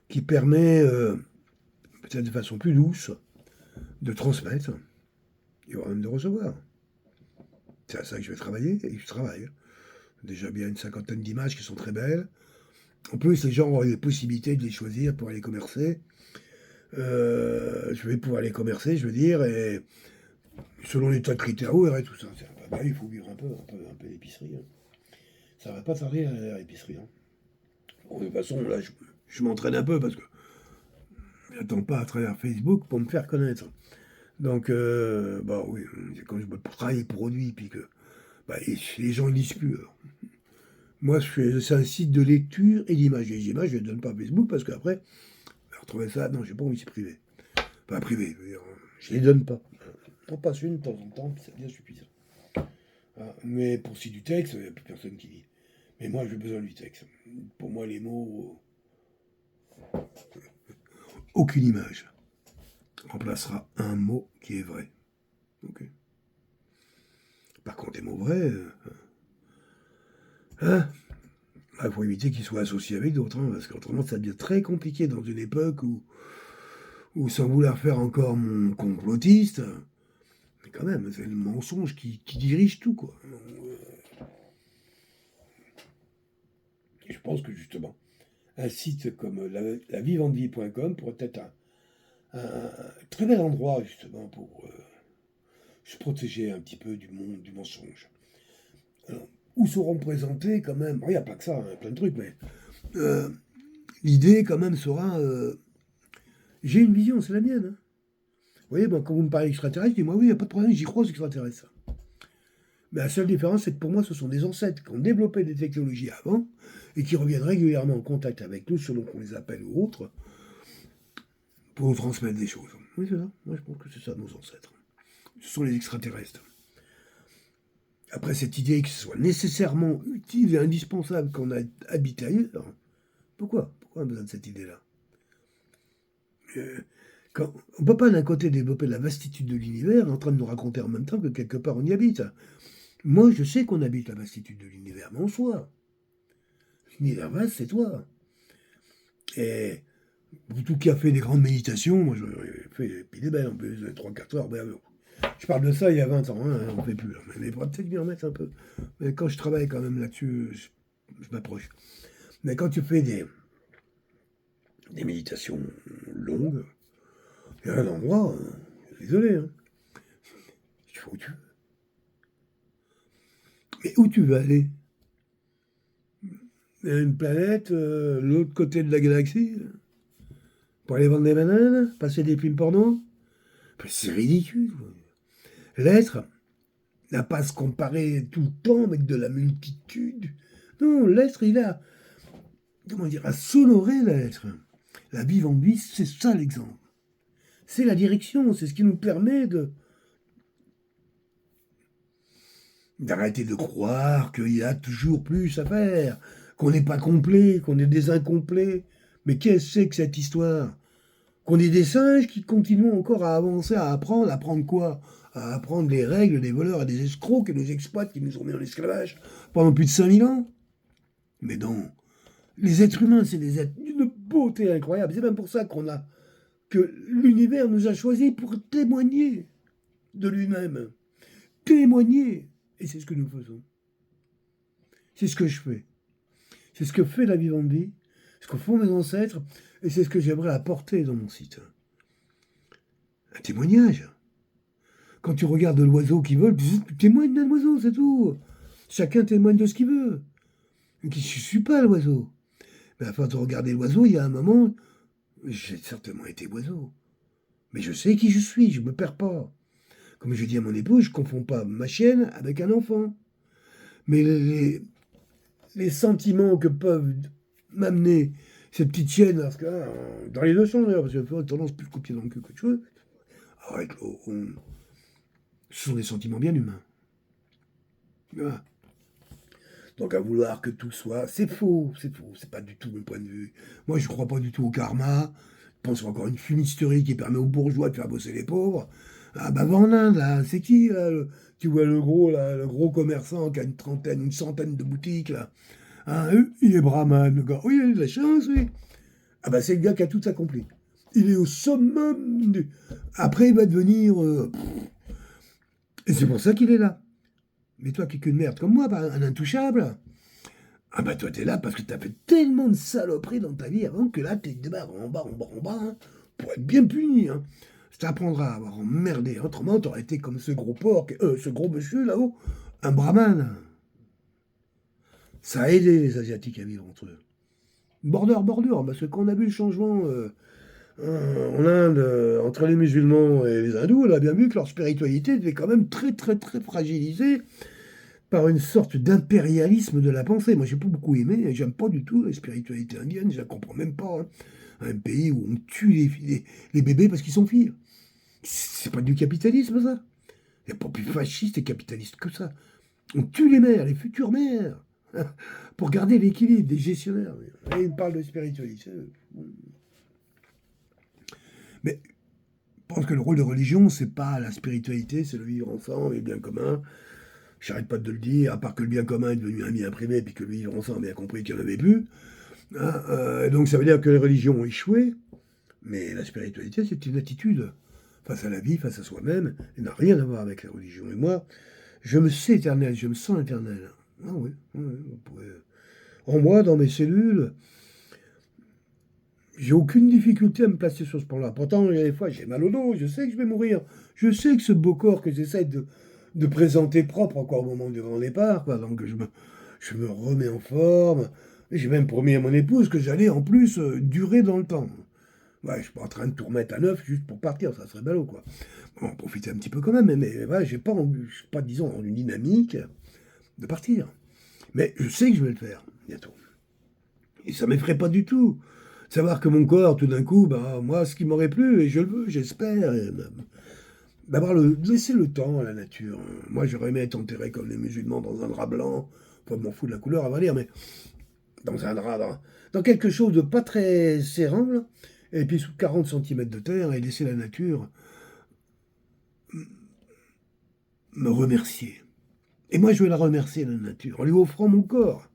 qui permet, peut-être de façon plus douce, de transmettre et voire même de recevoir. C'est à ça que je vais travailler et je travaille. Déjà bien une cinquantaine d'images qui sont très belles. En plus, les gens auront les possibilités de les choisir pour aller commercer. Je vais pouvoir les commercer, je veux dire, et selon les tas de critères, et tout ça. Bah, il faut vivre un peu d'épicerie. Hein. Ça va pas tarder à l'épicerie. Hein. Bon, de toute façon, là, je m'entraîne un peu parce que j'attends pas à travers Facebook pour me faire connaître. Donc, bah oui, c'est quand je travaille les produits, puis que bah, les gens ne lisent plus. Alors. Moi, c'est un site de lecture et d'image. Les images, je ne les donne pas à Facebook parce qu'après, retrouver ça, non, j'ai pas envie, c'est privé. Pas privé, je veux dire, je les donne pas. J'en passe une de temps en temps, puis c'est bien suffisant. Mais pour si du texte, il n'y a plus personne qui lit. Mais moi, j'ai besoin du texte. Pour moi, les mots, aucune image remplacera un mot qui est vrai. Okay. Par contre, les mots vrais, il faut éviter qu'ils soient associés avec d'autres, hein, parce qu'autrement, ça devient très compliqué dans une époque où sans vouloir faire encore mon complotiste, mais quand même, c'est le mensonge qui dirige tout, quoi. Et je pense que justement, un site comme lavivantevie.com pourrait être un très bel endroit justement pour se protéger un petit peu du monde du mensonge. Alors, où seront présentés quand même, il n'y a pas que ça, hein, plein de trucs, mais l'idée quand même sera, j'ai une vision, c'est la mienne. Hein. Vous voyez, bon, quand vous me parlez extraterrestre, je dis moi oui, il n'y a pas de problème, j'y crois aux extraterrestres. Mais la seule différence, c'est que pour moi, ce sont des ancêtres qui ont développé des technologies avant et qui reviennent régulièrement en contact avec nous, selon qu'on les appelle ou autres, pour nous transmettre des choses. Oui, c'est ça. Moi, je pense que c'est ça, nos ancêtres. Ce sont les extraterrestres. Après, cette idée que ce soit nécessairement utile et indispensable qu'on habite ailleurs, pourquoi on a besoin de cette idée-là On ne peut pas d'un côté développer la vastitude de l'univers en train de nous raconter en même temps que quelque part on y habite. Moi, je sais qu'on habite la vastitude de l'univers, mais en soi. L'univers vaste, c'est toi. Et pour tout qui a fait des grandes méditations, moi j'ai fait puis des belles en plus, 3-4 heures. Ben, je parle de ça il y a 20 ans, hein, on ne fait plus. Mais il faudra peut-être m'y remettre un peu. Mais quand je travaille quand même là-dessus, je m'approche. Mais quand tu fais des méditations longues, il y a un endroit, désolé, hein, tu fais où tu veux. Mais où tu veux aller? Une planète, l'autre côté de la galaxie, pour aller vendre des bananes, passer des films porno? C'est ridicule. L'être n'a pas à se comparer tout le temps avec de la multitude. Non, l'être, il a, comment dire, à s'honorer l'être. La vivante vie, c'est ça l'exemple. C'est la direction, c'est ce qui nous permet d'arrêter de croire qu'il y a toujours plus à faire, qu'on n'est pas complet, qu'on est des incomplets. Mais qu'est-ce que c'est que cette histoire? Qu'on est des singes qui continuent encore à avancer, à apprendre quoi? À apprendre les règles des voleurs et des escrocs qui nous exploitent, qui nous ont mis en esclavage pendant plus de 5000 ans? Mais non. Les êtres humains, c'est des êtres d'une beauté incroyable. C'est même pour ça que l'univers nous a choisis pour témoigner de lui-même. Témoigner. Et c'est ce que nous faisons. C'est ce que je fais. C'est ce que fait la vivante vie. Ce que font mes ancêtres. Et c'est ce que j'aimerais apporter dans mon site. Un témoignage. Quand tu regardes l'oiseau qui vole, tu témoignes d'un oiseau, c'est tout. Chacun témoigne de ce qu'il veut. Je ne suis pas l'oiseau. Mais à force de regarder l'oiseau, il y a un moment, j'ai certainement été oiseau. Mais je sais qui je suis, je me perds pas. Comme je dis à mon épouse, je ne confonds pas ma chienne avec un enfant. Mais les sentiments que peuvent m'amener ces petites chiennes, parce que, dans les deux sens d'ailleurs, parce que j'ai tendance plus copier dans le cul que de choses, arrête, ce sont des sentiments bien humains. Voilà. Donc à vouloir que tout soit, c'est faux, c'est pas du tout mon point de vue. Moi je crois pas du tout au karma, je pense encore une fumisterie qui permet aux bourgeois de faire bosser les pauvres. Ah bah va en Inde là, c'est qui là, tu vois le gros là, le gros commerçant qui a une trentaine, une centaine de boutiques là. Hein, il est brahman le gars, oui il a de la chance oui. Ah bah c'est le gars qui a tout accompli. Il est au summum du... Après il va devenir... Et c'est pour ça qu'il est là. Mais toi qui es qu'une merde comme moi, bah, un intouchable, ah bah toi t'es là parce que t'as fait tellement de saloperies dans ta vie avant que là t'es en bas, hein, pour être bien puni. Hein. Ça t'apprendra à avoir emmerdé. Autrement t'aurais été comme ce gros porc, ce gros monsieur là-haut, un brahman. Ça a aidé les Asiatiques à vivre entre eux. Bordure, parce que quand on a vu le changement en Inde entre les musulmans et les hindous, on a bien vu que leur spiritualité était quand même très très très fragilisée par une sorte d'impérialisme de la pensée. Moi, j'ai pas beaucoup aimé, j'aime pas du tout la spiritualité indienne, je la comprends même pas. Hein. Un pays où on tue les bébés parce qu'ils sont filles. C'est pas du capitalisme, ça. Il n'y a pas plus fasciste et capitaliste que ça. On tue les mères, les futures mères, pour garder l'équilibre des gestionnaires. Et ils me parlent de spiritualité. Mais je pense que le rôle de religion, c'est pas la spiritualité, c'est le vivre ensemble, les biens communs. J'arrête pas de le dire, à part que le bien commun est devenu un bien privé, puis que le vivre ensemble, bien compris qu'il n'y en avait plus. Hein, donc ça veut dire que les religions ont échoué, mais la spiritualité, c'est une attitude face à la vie, face à soi-même, et n'a rien à voir avec la religion. Et moi, je me sais éternel, je me sens éternel. Ah oui, oui, vous pouvez... En moi, dans mes cellules, j'ai aucune difficulté à me placer sur ce plan-là. Pourtant, il y a des fois, j'ai mal au dos, je sais que je vais mourir. Je sais que ce beau corps que j'essaie de présenter propre encore au moment du grand départ, quoi. Donc je me remets en forme. J'ai même promis à mon épouse que j'allais en plus durer dans le temps. Ouais, je suis pas en train de tout remettre à neuf juste pour partir, ça serait ballot, quoi. Bon, profiter un petit peu quand même, mais ouais, je suis pas, disons, dans une dynamique de partir. Mais je sais que je vais le faire, bientôt. Et ça m'effraie pas du tout. Savoir que mon corps, tout d'un coup, bah, moi, ce qui m'aurait plu, et je le veux, j'espère, d'avoir laisser le temps à la nature. Moi, j'aurais aimé être enterré comme les musulmans dans un drap blanc. Enfin, je m'en fous de la couleur, à vrai dire, mais dans un drap, dans quelque chose de pas très serrant, là, et puis sous 40 centimètres de terre, et laisser la nature me remercier. Et moi, je vais la remercier, la nature, en lui offrant mon corps.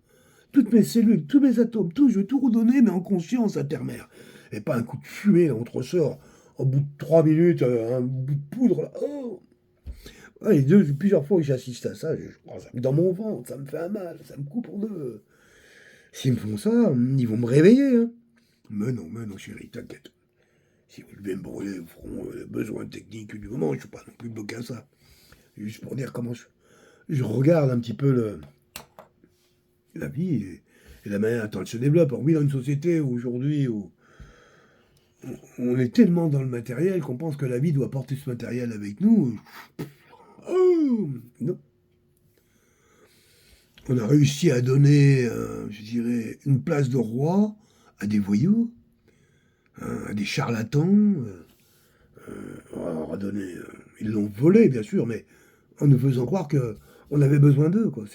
Toutes mes cellules, tous mes atomes, tout, je vais tout redonner, mais en conscience à terre-mère. Et pas un coup de fumée, là, on te ressort au bout de 3 minutes, un bout de poudre, là. Oh ouais, plusieurs fois que j'assiste à ça, ça dans mon ventre, ça me fait un mal, ça me coupe en deux. S'ils me font ça, ils vont me réveiller. Hein. Mais non, chérie, t'inquiète. Si vous devez me brûler au front, besoin technique du moment, je ne suis pas non plus bloqué à ça. Juste pour dire comment je regarde un petit peu la vie et la manière dont elle se développe. Alors oui, dans une société aujourd'hui où on est tellement dans le matériel qu'on pense que la vie doit porter ce matériel avec nous. Oh, non. On a réussi à donner, je dirais, une place de roi à des voyous, hein, à des charlatans. On leur a donné, ils l'ont volé, bien sûr, mais en nous faisant croire qu'on avait besoin d'eux. Quoi.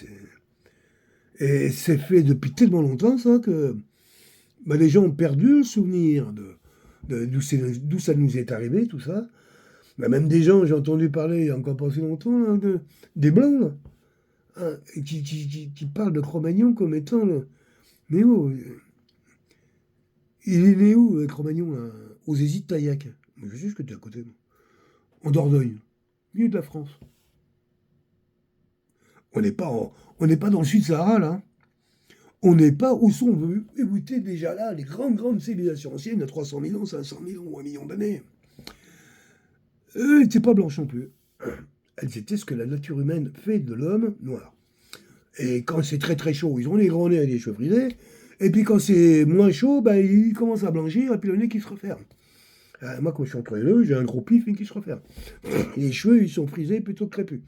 Et c'est fait depuis tellement longtemps, ça, que bah, les gens ont perdu le souvenir d'où ça nous est arrivé, tout ça. Bah, même des gens, j'ai entendu parler il y a encore pas si longtemps, là, des Blancs, là, hein, qui parlent de Cro-Magnon comme étant mais oh, il est né où, Cro-Magnon, là aux Hésites Taillac. Je sais ce que tu es à côté, moi. En Dordogne, milieu de la France. On n'est pas dans le Sud-Sahara, là. On n'est pas où sont étaient déjà là les grandes civilisations anciennes, il y a 300 000 ans, 500 000 ans ou 1 million d'années. Eux n'étaient pas blanches non plus. Elles étaient ce que la nature humaine fait de l'homme noir. Et quand c'est très chaud, ils ont les grands nez et les cheveux frisés. Et puis quand c'est moins chaud, ben, ils commencent à blanchir et puis le nez qui se referme. Moi, quand je suis entre les deux, j'ai un gros pif qui se referme. Et les cheveux, ils sont frisés plutôt que crépus.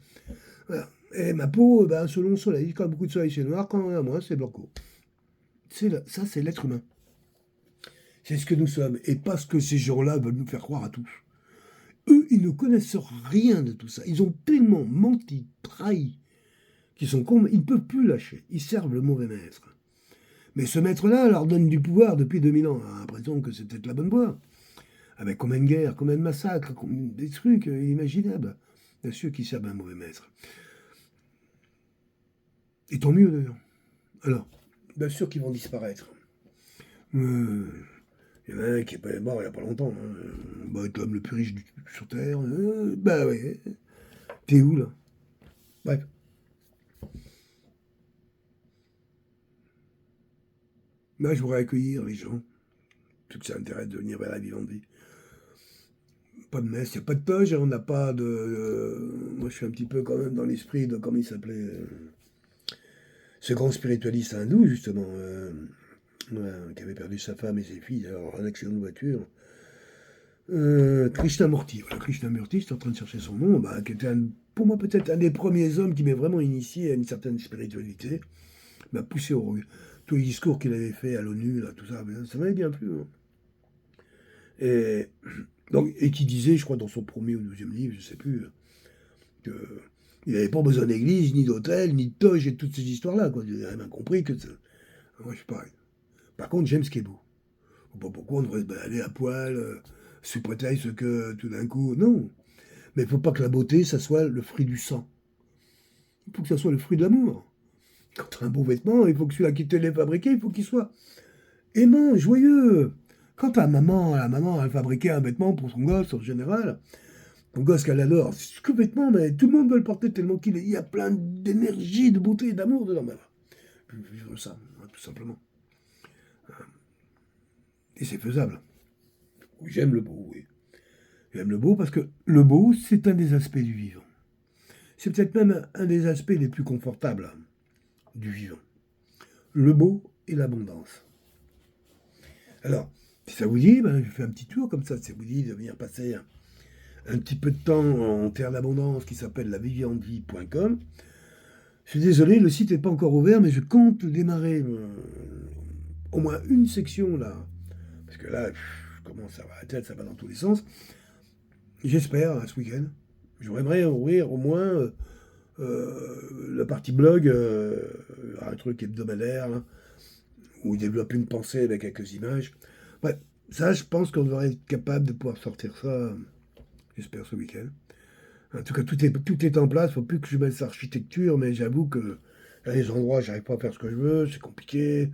Voilà. Et ma peau, ben, selon le soleil, quand beaucoup de soleil, c'est noir, quand il y en a moins, c'est blanco. Ça, c'est l'être humain. C'est ce que nous sommes. Et parce que ces gens-là veulent nous faire croire à tous. Eux, ils ne connaissent rien de tout ça. Ils ont tellement menti, trahi, qu'ils sont cons, ils ne peuvent plus lâcher. Ils servent le mauvais maître. Mais ce maître-là leur donne du pouvoir depuis 2000 ans. On a l'impression que c'est peut-être la bonne voie. Avec combien de guerres, combien de massacres, des trucs inimaginables. Bien sûr qu'ils servent un mauvais maître. Et tant mieux d'ailleurs. Alors, bien sûr qu'ils vont disparaître. Il y en a un qui est mort il n'y a pas longtemps. Bah, être l'homme le plus riche sur Terre. Bah ouais. T'es où là? Bref. Moi, je voudrais accueillir les gens. Tout que ça intéresse de venir vers la Vivendi. Pas de messe, il n'y a pas de toge, on n'a pas de. Moi, je suis un petit peu quand même dans l'esprit de. Comment il s'appelait ce grand spiritualiste hindou, justement, qui avait perdu sa femme et ses filles dans un accident de voiture. Krishnamurti. Voilà, Krishnamurti, c'est en train de chercher son nom, bah, qui était pour moi peut-être un des premiers hommes qui m'ait vraiment initié à une certaine spiritualité, m'a poussé au tous les discours qu'il avait fait à l'ONU, là, tout ça, ça m'avait bien plu. Hein. Et, donc, et qui disait, je crois, dans son premier ou deuxième livre, je ne sais plus, qu'il n'avait pas besoin d'église, ni d'hôtel, ni de toge et de toutes ces histoires-là. Quoi. Il avait bien compris que. Moi, je suis pareil. Par contre, j'aime ce qui est beau. Pas pourquoi on devrait se balader à poil, sous prétexte que tout d'un coup. Non. Mais il ne faut pas que la beauté, ça soit le fruit du sang. Il faut que ça soit le fruit de l'amour. Quand tu as un beau vêtement, il faut que celui-là qui te l'ait fabriqué, il faut qu'il soit aimant, joyeux. Quand la maman, elle fabriquait un vêtement pour son gosse, en général, ton gosse qu'elle adore, c'est que vêtement, mais tout le monde veut le porter tellement qu'il y a plein d'énergie, de beauté et d'amour dedans. Ben, vivre ça, tout simplement. Et c'est faisable. J'aime le beau, oui. J'aime le beau parce que le beau, c'est un des aspects du vivant. C'est peut-être même un des aspects les plus confortables du vivant. Le beau et l'abondance. Alors, si ça vous dit, ben, je fais un petit tour comme ça, si ça vous dit de venir passer un petit peu de temps en terre d'abondance qui s'appelle laviviandevie.com. Je suis désolé, le site n'est pas encore ouvert, mais je compte démarrer au moins une section là. Parce que là, je commence à avoir la tête, ça va dans tous les sens. J'espère, ce week-end. J'aimerais ouvrir au moins la partie blog, un truc hebdomadaire, là, où il développe une pensée avec quelques images. Ouais, ça, je pense qu'on devrait être capable de pouvoir sortir ça, j'espère, ce week-end. En tout cas, tout est en place. Il ne faut plus que je mette l'architecture, mais j'avoue que à des endroits, j'arrive pas à faire ce que je veux, c'est compliqué.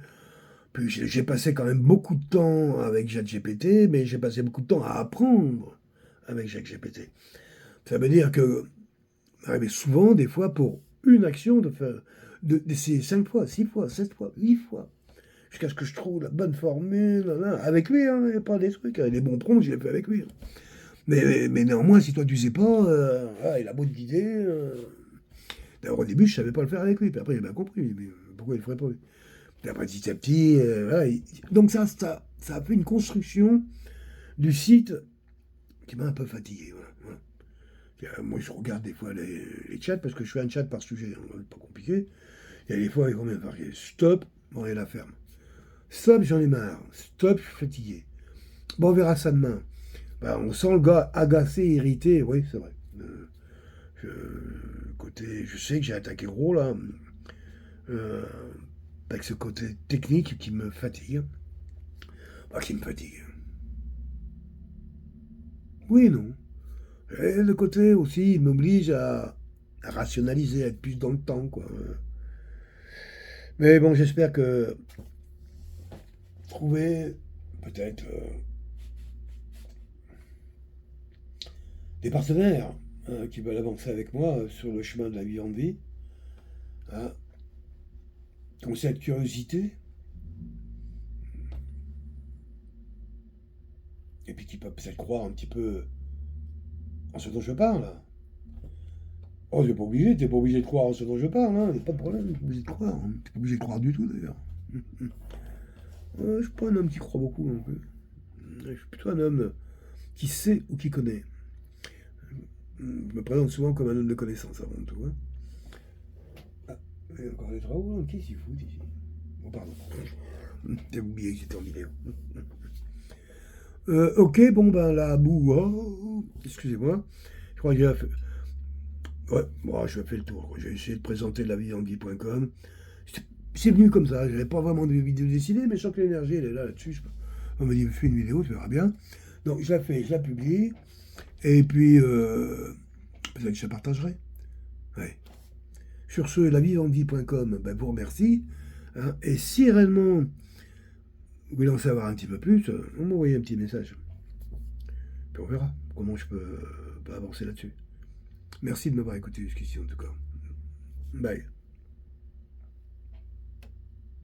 Puis j'ai passé quand même beaucoup de temps avec ChatGPT, mais j'ai passé beaucoup de temps à apprendre avec ChatGPT. Ça veut dire que m'arrivait souvent, des fois, pour une action, d'essayer 5 fois, 6 fois, 7 fois, 8 fois, jusqu'à ce que je trouve la bonne formule, là, avec lui, hein, il n'y a pas des trucs, hein, les bons prompts, je les fait avec lui. Hein. Mais néanmoins, si toi tu sais pas, il a beau d'idées. D'ailleurs, au début, je savais pas le faire avec lui, puis après, j'ai bien compris, mais pourquoi il le ferait pas lui. Puis après, petit à petit, voilà, donc ça a fait une construction du site qui m'a un peu fatigué. Voilà, voilà. Moi, je regarde des fois les chats, parce que je fais un chat par sujet, hein, c'est pas compliqué. Il y a des fois, il faut bien marqué stop, bon, et la ferme. Stop, j'en ai marre. Stop, je suis fatigué. Bon, on verra ça demain. Ben, on sent le gars agacé, irrité, oui, c'est vrai. Je, je sais que j'ai attaqué gros là, euh, avec ce côté technique qui me fatigue. Pas qui me fatigue. Oui, non. Et le côté aussi, il m'oblige à rationaliser, à être plus dans le temps, quoi. Mais bon, j'espère que trouver peut-être des partenaires qui veulent avancer avec moi sur le chemin de la vie en vie. Hein. qui ont cette curiosité, et puis qui peuvent peut-être croire un petit peu en ce dont je parle. Oh, t'es pas obligé de croire en ce dont je parle, hein, y a pas de problème, t'es pas obligé de croire, hein. T'es pas obligé de croire du tout d'ailleurs. Je suis pas un homme qui croit beaucoup non plus. Je suis plutôt un homme qui sait ou qui connaît. Je me présente souvent comme un homme de connaissance avant tout, hein. Ah, il y a encore des travaux, hein. Qu'est-ce qu'ils foutent ici? Oh, pardon. J'ai oublié que j'étais en vidéo. Ok, bon ben la boue, oh, excusez-moi. Je crois que j'ai fait... Ouais, bon, je fait le tour. J'ai essayé de présenter lavieenguy.com. C'est venu comme ça, j'avais pas vraiment de vidéo dessinée, mais je sens que l'énergie elle est là là-dessus. On m'a dit fais une vidéo, tu verras bien. Donc je la fais, je la publie, et puis peut-être que je la partagerai. Ouais. Sur ce, lavieenguy.com, ben, vous remercie. Hein, et si réellement vous voulez en savoir un petit peu plus, on m'envoie un petit message. Puis on verra comment je peux avancer là-dessus. Merci de m'avoir écouté jusqu'ici en tout cas. Bye.